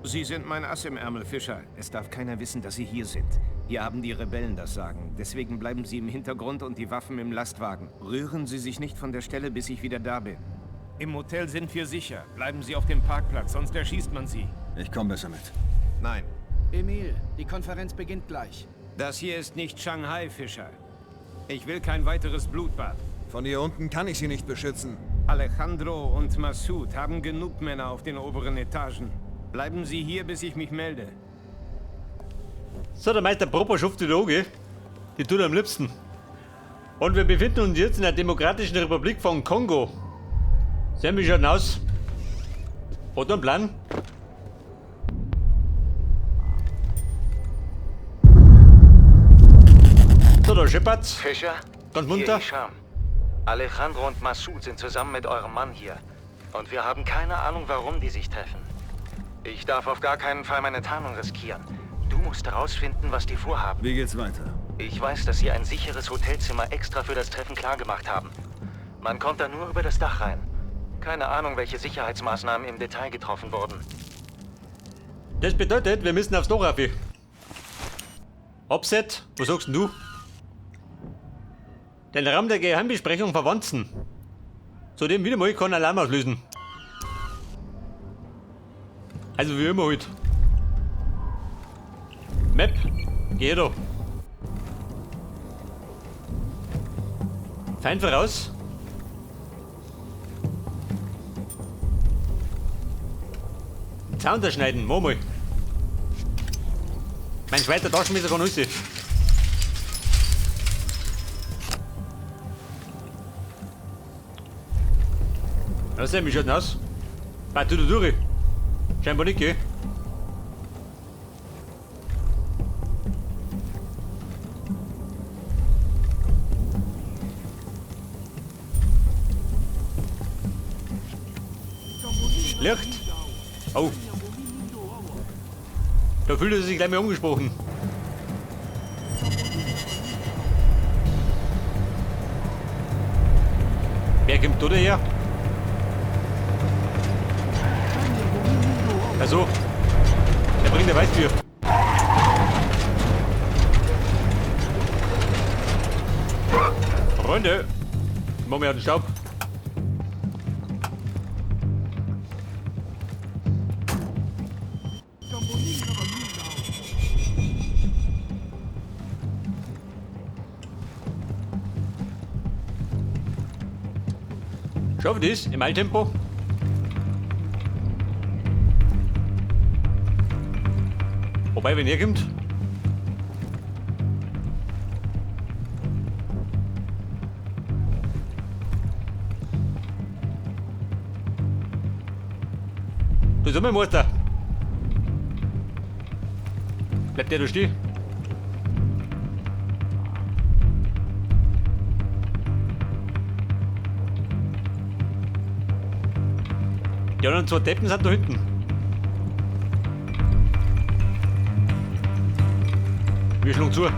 Sie sind mein Ass im Ärmel, Fischer. Es darf keiner wissen, dass Sie hier sind. Hier haben die Rebellen das Sagen. Deswegen bleiben Sie im Hintergrund und die Waffen im Lastwagen. Rühren Sie sich nicht von der Stelle, bis ich wieder da bin. Im Hotel sind wir sicher. Bleiben Sie auf dem Parkplatz, sonst erschießt man Sie. Ich komme besser mit. Nein. Emil, die Konferenz beginnt gleich. Das hier ist nicht Shanghai, Fischer. Ich will kein weiteres Blutbad. Von hier unten kann ich Sie nicht beschützen. Alejandro und Massoud haben genug Männer auf den oberen Etagen. Bleiben Sie hier, bis ich mich melde. So, der Meister Proper schufft die Auge. Die tut er am liebsten. Und wir befinden uns jetzt in der Demokratischen Republik von Kongo. Sehen wir schon aus. Oder ein Plan? So, da scheppert's. Fischer? Ganz munter. Hier Hisham. Alejandro und Massoud sind zusammen mit eurem Mann hier. Und wir haben keine Ahnung, warum die sich treffen. Ich darf auf gar keinen Fall meine Tarnung riskieren. Du musst herausfinden, was die vorhaben. Wie geht's weiter? Ich weiß, dass sie ein sicheres Hotelzimmer extra für das Treffen klargemacht haben. Man kommt da nur über das Dach rein. Keine Ahnung, welche Sicherheitsmaßnahmen im Detail getroffen wurden. Das bedeutet, wir müssen aufs Dach rauf. Upset, was sagst denn du? Den Raum der Geheimbesprechung verwanzen. Zudem wieder mal keinen Alarm auslösen. Also wie immer halt. Map, geh da. Feind voraus. Zaun schneiden, mach mal. Mein zweiter Taschenmesser kann alles. Was sehen wir schon aus? Warte du durch. Scheinbar nicht, gell? Licht! Oh! Da fühlt er sich gleich mal angesprochen. Wer kommt da daher? Also, er bringt der Weißbier. Freunde, machen wir den Staub. Schaffen das im Eiltempo? Wobei, wenn ihr kommt. Du sag mal, Mutter. Bleibt der da stehen? Die anderen zwei Deppen sind da hinten. Wir schlagen zu.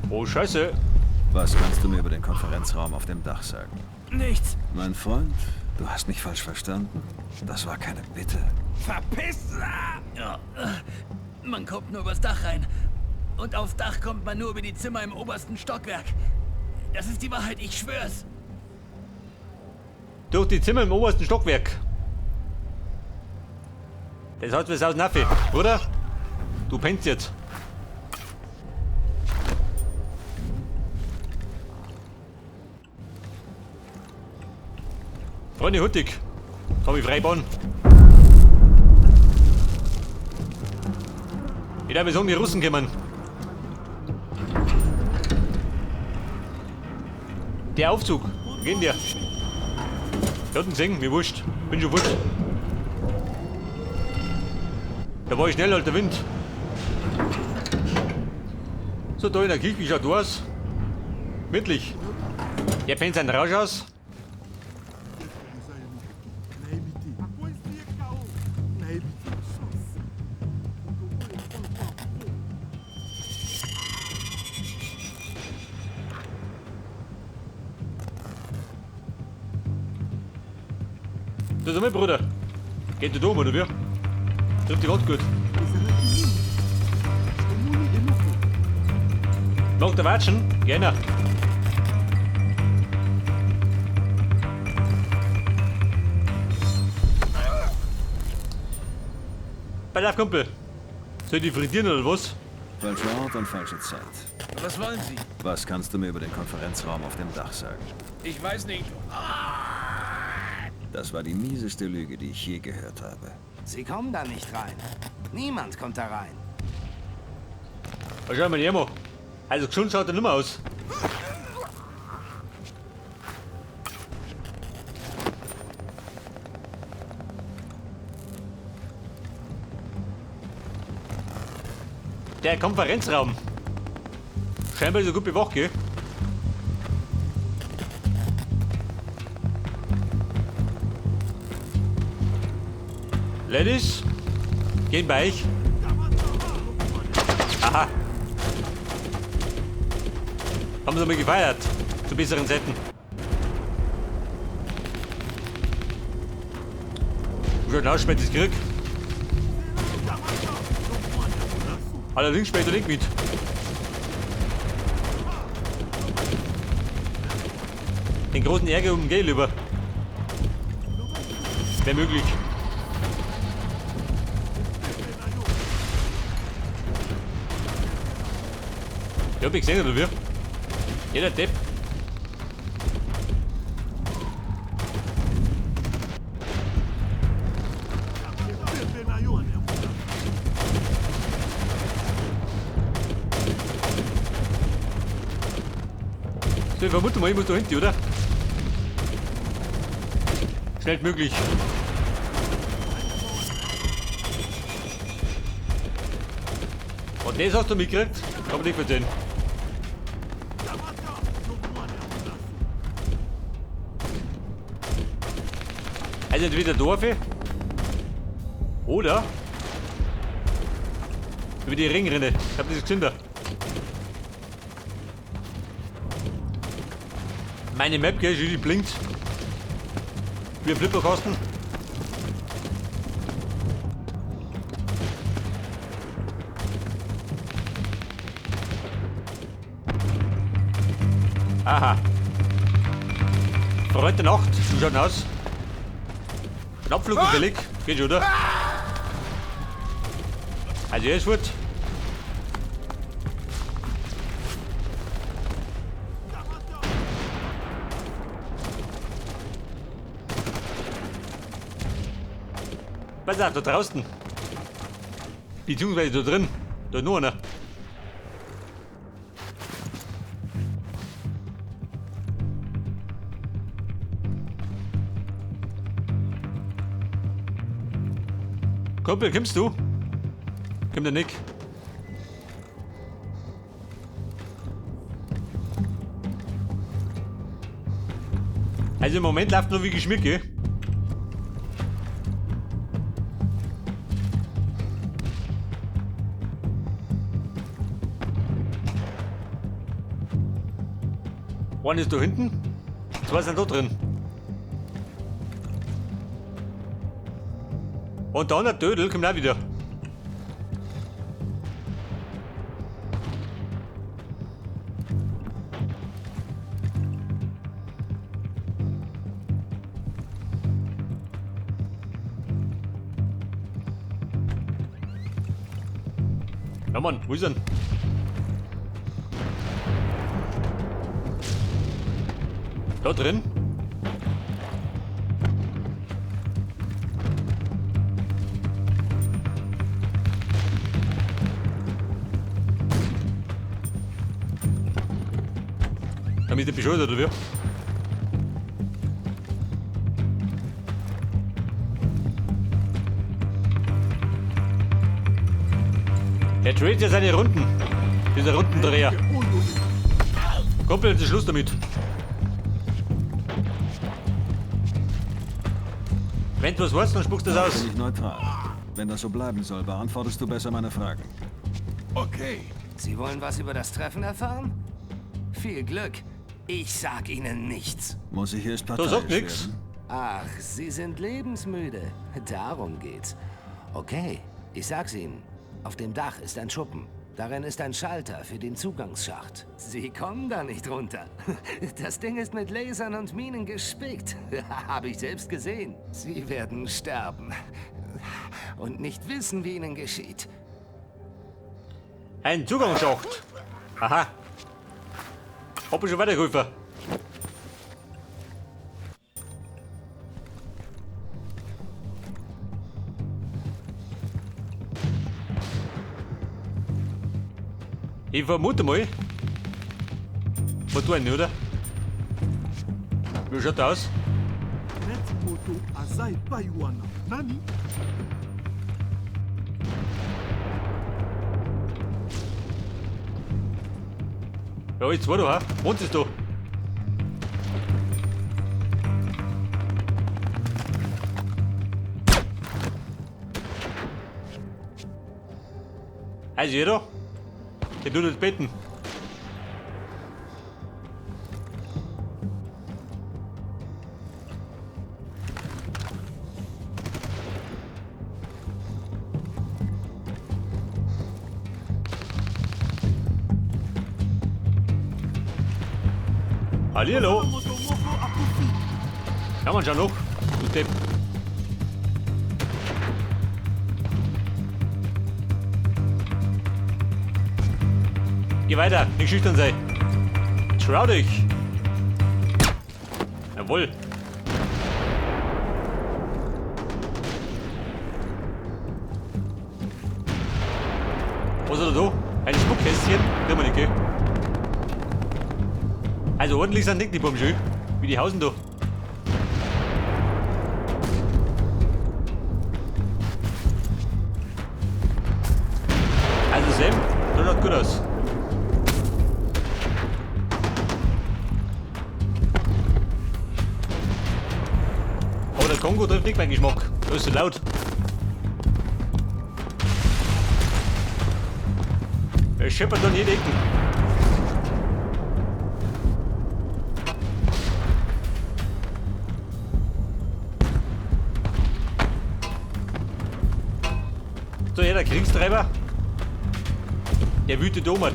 Oh Scheiße. Was kannst du mir über den Konferenzraum auf dem Dach sagen? Nichts. Mein Freund, du hast mich falsch verstanden. Das war keine Bitte. Verpiss! Ja. Man kommt nur übers Dach rein. Und aufs Dach kommt man nur über die Zimmer im obersten Stockwerk. Das ist die Wahrheit, ich schwör's. Durch die Zimmer im obersten Stockwerk. Das hat was aus Naffe, oder? Du pennst jetzt. Freunde, Huttig. Komm ich frei bauen. Ich darf sagen, die Russen kommen. Der Aufzug, wo gehen der? Der hat ihn gesehen, mir wurscht. Bin schon wurscht. Da war ich schnell, alter Wind. So, da in der Kirche, wie schaut du aus? Wirklich. Der pennt seinen Rausch aus. Was ist mein Bruder? Geht du da um, oder wie? Trifft die Wand gut. Macht der Watschen? Gerne. Pass auf, Kumpel. Soll ich die frittieren oder was? Falscher Ort und falsche Zeit. Was wollen Sie? Was kannst du mir über den Konferenzraum auf dem Dach sagen? Ich weiß nicht. Das war die mieseste Lüge, die ich je gehört habe. Sie kommen da nicht rein. Niemand kommt da rein. Schau mal, Jemo. Also gesund schaut er nicht mehr aus. Der Konferenzraum. Scheinbar so gut bewacht, gell? Ladies, gehen bei euch. Aha. Haben sie mal gefeiert. Zu besseren Zeiten. Schon aus, das Krieg. Allerdings später nicht mit. Den großen Ärger um Geld über. Wäre möglich. Ich hab ich gesehen, oder wie? Jeder Depp. So, ich vermute mal, ich muss da hinten, oder? Schnellstmöglich. Und das hast du mitgekriegt? Kann man nicht erzählen. Also entweder Dorfe oder über die Ringrinne. Habt ihr das gesehen da? Meine Map, gell, die blinkt. Wie ein Flipperkasten. Aha. Freund der Nacht, wie schaut denn aus? Abflug gefällig. Geht schon, oder? Also, er ist gut. Pass auf, da draußen. Beziehungsweise da drin. Da nur einer. Kumpel, kommst du? Kommt der Nick? Also im Moment läuft nur wie geschmiert, gell? Einer ist da hinten, zwei sind da drin. Und dann der Dödel kommt auch wieder. Ja Mann, wo ist er denn? Da drin? Damit der bescheuert oder wie? Er dreht ja seine Runden. Dieser Rundendreher. Kumpel, jetzt ist Schluss damit. Wenn du was weißt, dann spuckst du das aus. Bin ich neutral. Wenn das so bleiben soll, beantwortest du besser meine Fragen. Okay. Sie wollen was über das Treffen erfahren? Viel Glück. Ich sag Ihnen nichts. Muss ich erst Da parteiisch sagt nix. werden? Ach, Sie sind lebensmüde. Darum geht's. Okay, ich sag's Ihnen. Auf dem Dach ist ein Schuppen. Darin ist ein Schalter für den Zugangsschacht. Sie kommen da nicht runter. Das Ding ist mit Lasern und Minen gespickt. Habe ich selbst gesehen. Sie werden sterben. Und nicht wissen, wie Ihnen geschieht. Ein Zugangsschacht. Aha. Hab ich schon weitergeholfen. Ich vermute mal. Was tun die, oder? Wie schaut das aus? Moto Azai Paiwana. Nani? Ja, jetzt war du, ha? Wohnst du? Also jeder? Der tut das beten. Hallihallo. Moto Moko Akufi. Ja, man, schau noch. Du Depp. Geh weiter, nicht schüchtern sei. Trau dich. Jawohl. Was hat er da? Ein Schmuckkästchen? Kriegen wir nicht, gell? Also ordentlich sind nicht die Buben, wie die hausen da. Also Sam, das schaut gut aus. Aber der Kongo trifft nicht meinen Geschmack. Da ist so laut. Er scheppert an jede Ecken. So, hier der Kriegstreiber. Der wütet Omat.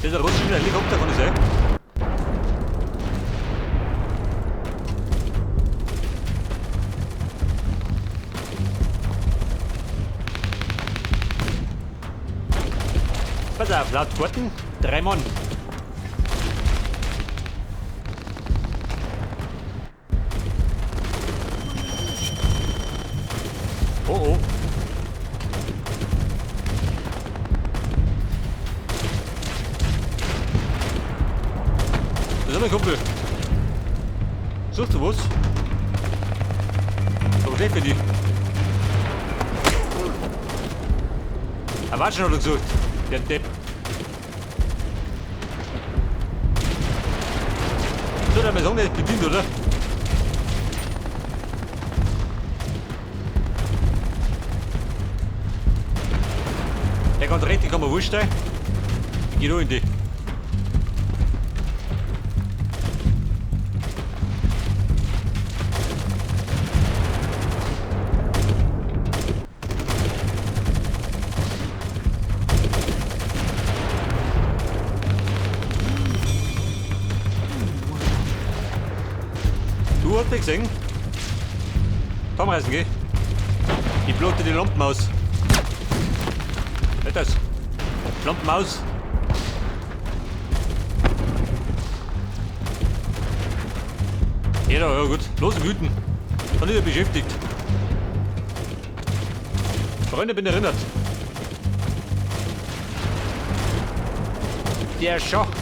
Das ist ein russischer Helikopter, kann ich sagen. Pass auf, laut Karten 3 Mann. Oh oh. Das ist mein Kumpel. Suchst du was? Aber schlecht für dich. Aber schon hat er gesucht. Der Depp. So, der Maison, der ist bedient, oder? Der kann richtig, kann man wurscht sein. Geh da in die. Du hast mich gesehen? Komm, geh. Ich blote die Lampen aus. Nicht das. Lampen aus. Ja, gut. Los wüten. Dann ist er beschäftigt. Freunde, bin erinnert. Der Schacht.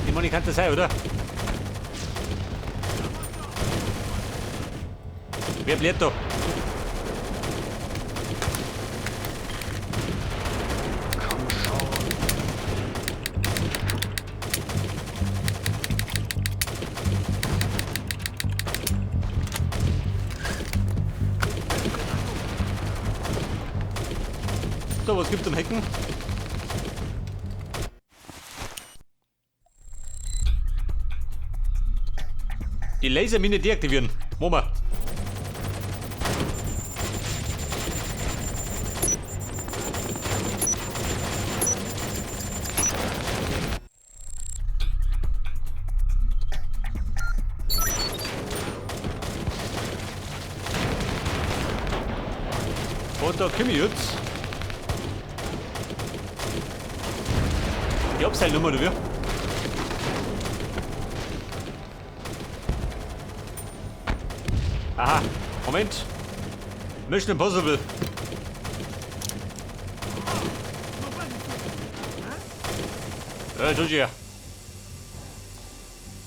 Ich meine, kann das sein, oder? Wer bleibt da? So, was gibt's am Hecken? Die Lasermine deaktivieren. Moment. Und da komme ich jetzt. Die Abseilnummer, oder wie? Aha, Moment. Mission Impossible. Tut ja.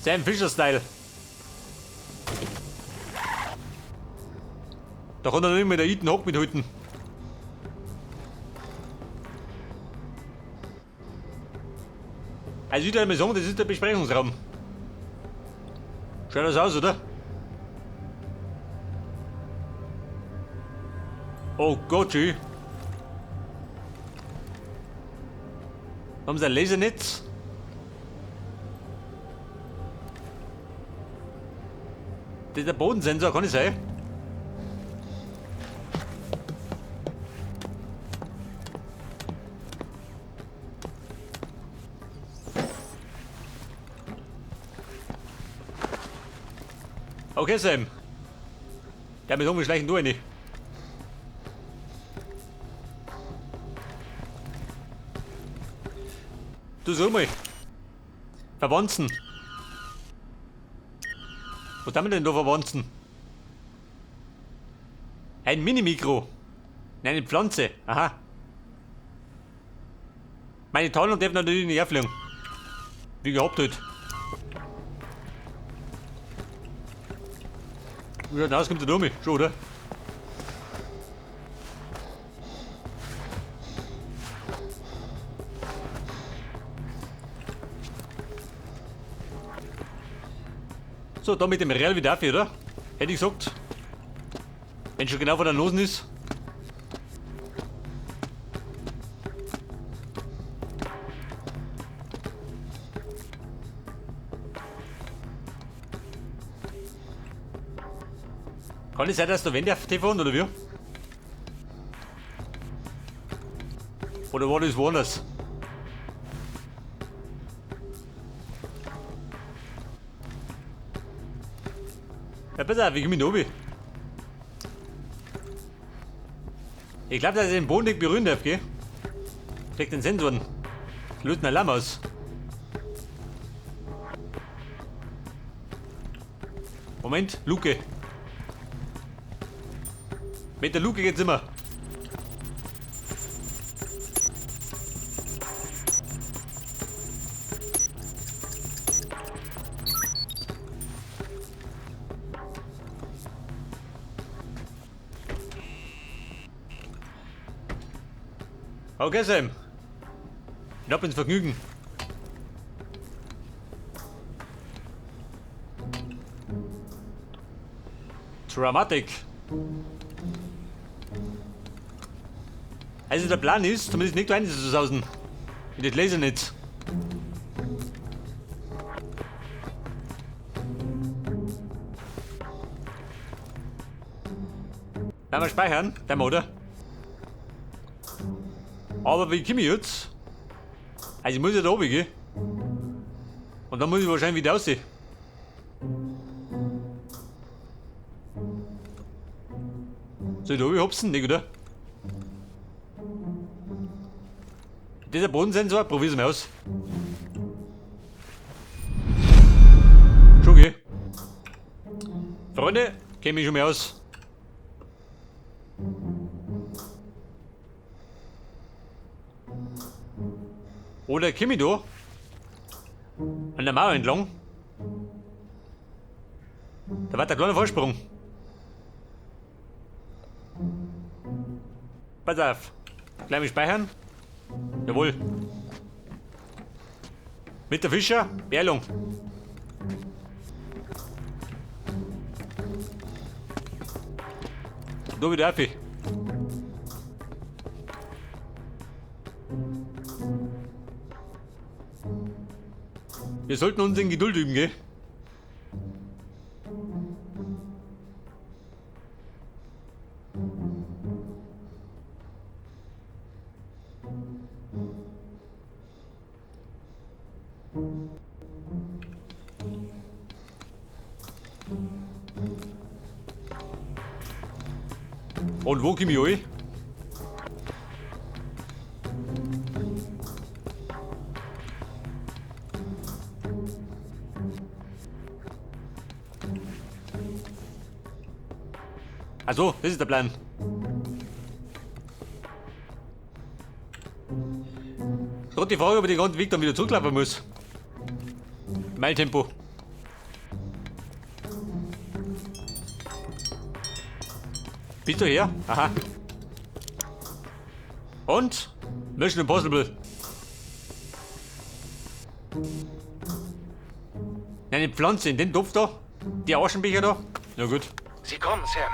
Sam Fisher-Style. Da kann er nicht mit der Ethan Hawke mithalten. Also ich würde mal sagen, das ist der Besprechungsraum. Schaut das aus, oder? Oh Gott, schön. Haben sie ein Lasernetz? Das ist der Bodensensor, kann es sein? Okay, Sam. Der mit wir schleichen durch nicht. Du sag mal. Verwanzen. Was haben wir denn da verwanzen? Ein Mini-Mikro. Nein, eine Pflanze. Aha. Meine Tarnung darf natürlich nicht herfliegen. Wie gehabt heute. Wie schaut aus, kommt der Domi? Schon, oder? So, da mit dem Real wieder auf, oder? Hätte ich gesagt. Wenn schon genau vor der Nase ist. Kann es sein, dass du Wände auf TV oder wie? Oder war das woanders? Ja, pass auf, ich komm in den Obi. Ich glaube, dass ich den Boden nicht berühren darf, gell? Steck den Sensoren. Löst einen Alarm aus. Moment, Luke. Mit der Luke geht's immer. Okay, Sam. Ab ins Vergnügen. Dramatic. Also der Plan ist, zumindest nicht eines zu sausen. In das Lasernetz. Werden wir speichern? Dann oder? Aber wie komme ich jetzt? Also ich muss ja da oben gehen. Und dann muss ich wahrscheinlich wieder aussehen. Soll ich da oben hopsen? Nicht, oder? Dieser Bodensensor, probier's mal aus. Schon geh. Freunde, kenne mich schon mal aus. Oder komm ich da an der Mauer entlang? Da war der kleine Vorsprung. Pass auf. Gleich mal speichern. Jawohl. Mit der Fischer, Bärlung. Da wieder auf. Wir sollten uns in Geduld üben, gell? Und wo komme ich rein? Also, das ist der Plan. Gerade die Frage, ob ich den ganzen Weg dann wieder zurücklaufen muss. Mein Tempo. Bist du her? Aha. Und? Mission Impossible. Eine Pflanze in den Topf da? Die Aschenbecher da? Na gut. Sie kommen, Sam.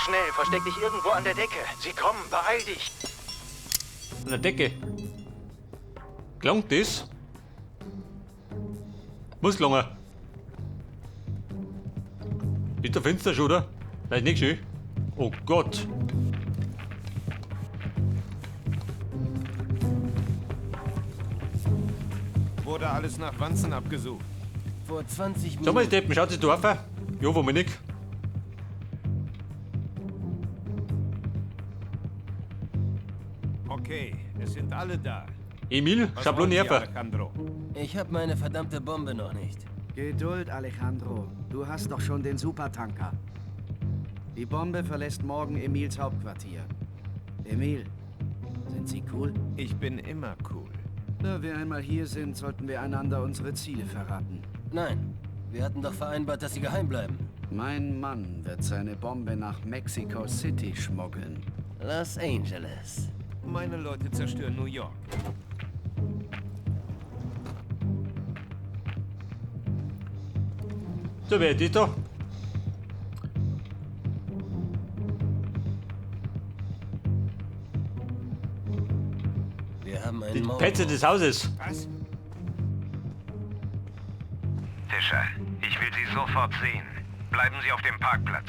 Schnell, versteck dich irgendwo an der Decke. Sie kommen, beeil dich. An der Decke. Klangt das? Muss lange. Ist der Fenster schon, oder? Da ist nicht schön. Oh Gott. Wurde alles nach Wanzen abgesucht. Vor 20 Sag mal, Minuten. Deppen, schaut das Dorf an? Ja, wo bin ich? Okay, es sind alle da. Emil, Was wollen Sie, Schablonierfer. Alejandro? Ich habe meine verdammte Bombe noch nicht. Geduld, Alejandro. Du hast doch schon den Supertanker. Die Bombe verlässt morgen Emils Hauptquartier. Emil, sind Sie cool? Ich bin immer cool. Da wir einmal hier sind, sollten wir einander unsere Ziele verraten. Nein, wir hatten doch vereinbart, dass sie geheim bleiben. Mein Mann wird seine Bombe nach Mexico City schmuggeln. Los Angeles. Meine Leute zerstören New York. So, wer ist das da? Wir haben Die einen Mord. Petze des Hauses. Was? Fischer, ich will Sie sofort sehen. Bleiben Sie auf dem Parkplatz.